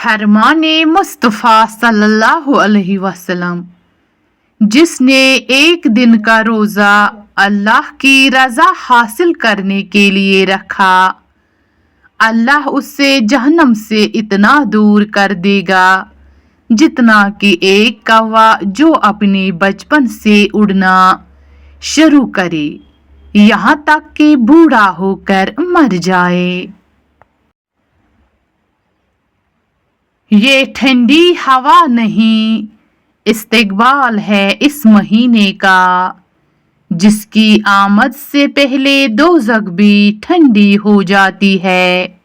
फरमाने मुस्तफ़ा सल्लल्लाहु अलैहि वसल्लम, जिसने एक दिन का रोज़ा अल्लाह की रज़ा हासिल करने के लिए रखा, अल्लाह उससे जहन्नम से इतना दूर कर देगा जितना कि एक कौवा जो अपने बचपन से उड़ना शुरू करे यहाँ तक कि बूढ़ा होकर मर जाए। ये ठंडी हवा नहीं, इस्तकबाल है इस महीने का, जिसकी आमद से पहले दोज़ख भी ठंडी हो जाती है।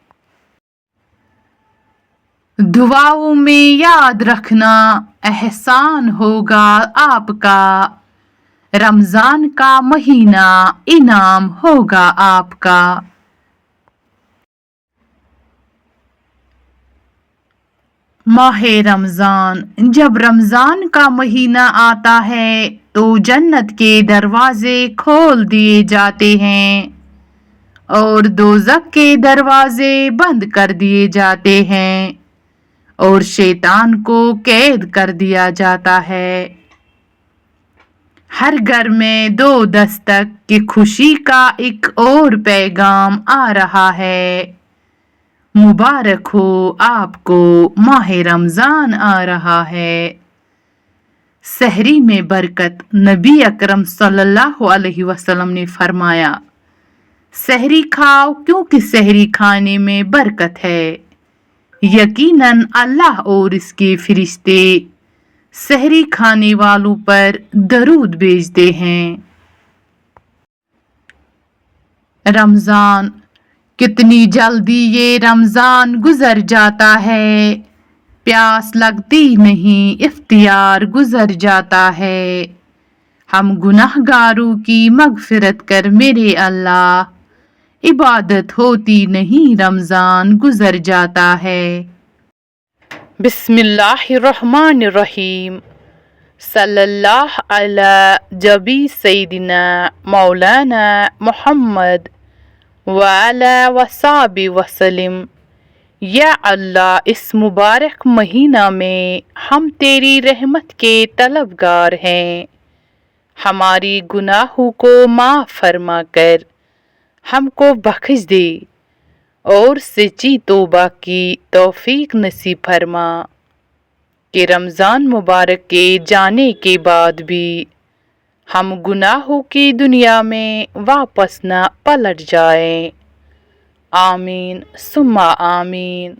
दुआओं में याद रखना, एहसान होगा आपका, रमज़ान का महीना इनाम होगा आपका। माहे रमज़ान, जब रमज़ान का महीना आता है तो जन्नत के दरवाजे खोल दिए जाते हैं और दोज़ख के दरवाजे बंद कर दिए जाते हैं और शैतान को कैद कर दिया जाता है। हर घर में दो दस्तक की खुशी का एक और पैगाम आ रहा है। मुबारक हो आपको, माहे रमज़ान आ रहा है। सहरी में बरकत। नबी अकरम सल्लल्लाहु अलैहि वसल्लम ने फरमाया, सहरी खाओ क्योंकि सहरी खाने में बरकत है। यकीनन अल्लाह और इसके फरिश्ते सहरी खाने वालों पर दरूद भेजते हैं। रमज़ान, कितनी जल्दी ये रमज़ान गुजर जाता है। प्यास लगती नहीं, इफ्तियार गुजर जाता है। हम गुनाहगारों की मगफिरत कर मेरे अल्लाह, इबादत होती नहीं, रमज़ान गुजर जाता है। बिस्मिल्लाहिर्रहमानिर्रहीम। सल्लल्लाहु अला जबी सैयदिना मौलाना मुहम्मद व अला वसाबी वसल्लम। या अल्लाह, इस मुबारक महीना में हम तेरी रहमत के तलबगार हैं। हमारी गुनाहों को माफ़ फरमा कर हमको बख्श दे और सच्ची तौबा की तौफीक नसीब फरमा कि रमज़ान मुबारक के जाने के बाद भी हम गुनाहों की दुनिया में वापस न पलट जाएं। आमीन सुम्मा आमीन।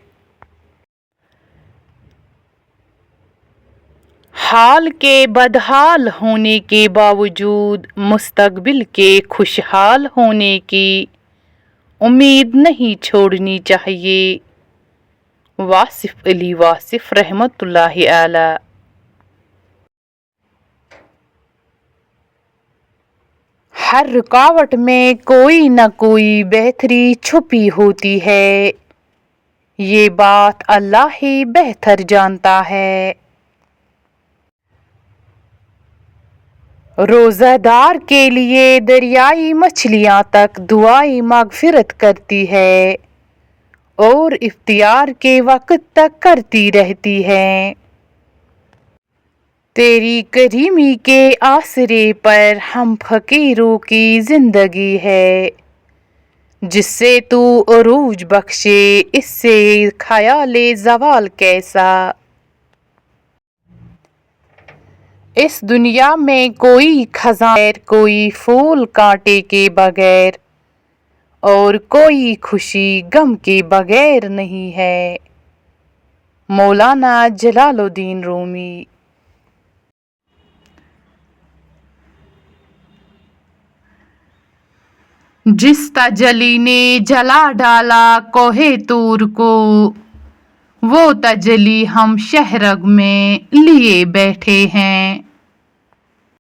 हाल के बदहाल होने के बावजूद मुस्तकबिल के खुशहाल होने की उम्मीद नहीं छोड़नी चाहिए। वासिफ अली वासिफ रहमतुल्लाहि अलैह। हर रुकावट में कोई न कोई बेहतरी छुपी होती है, ये बात अल्लाह ही बेहतर जानता है। रोज़ादार के लिए दरियाई मछलियाँ तक दुआई मगफिरत करती है और इफ्तियार के वक़्त तक करती रहती हैं। तेरी करीमी के आसरे पर हम फ़कीरों की ज़िंदगी है, जिससे तू अरूज बख्शे, इससे ख़याले ज़वाल कैसा। इस दुनिया में कोई खज़ाना, कोई फूल कांटे के बगैर और कोई खुशी गम के बगैर नहीं है। मौलाना जलालुद्दीन रूमी। जिस तजली ने जला डाला कोहे तूर को, वो तजली हम शहरग में लिए बैठे हैं।